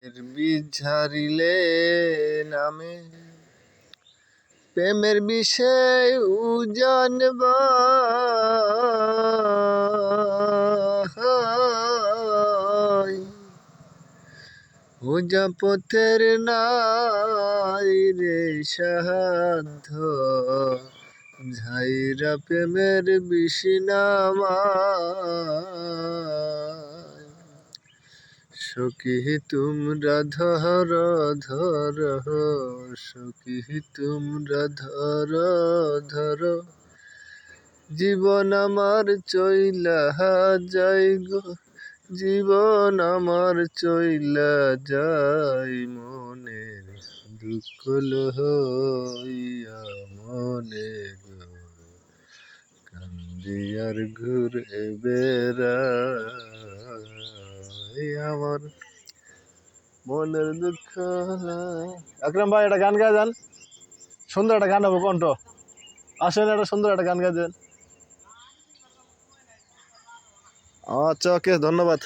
বীজ ঝারিলে নামে প্রেমের বিষয় জানবা ওজা পথের নাই রে সাধ্য ঝাইরা প্রেমের বিষ নামা সখী তোমরা ধর ধর সখী তোমরা ধর ধর জীবন আমার চইলা যাই গো জীবন আমার চইলা যাই মনের দুঃখ লইয়া মনে গো কান্দি আর ঘুরে বেড়াই আমার মনের দুঃখ। আকরাম ভাই একটা গান গায়ে যান, সুন্দর একটা গান হবে কণ্ঠ আসেন, একটা সুন্দর একটা গান গায়ে দেন। আচ্ছা ওকে, ধন্যবাদ।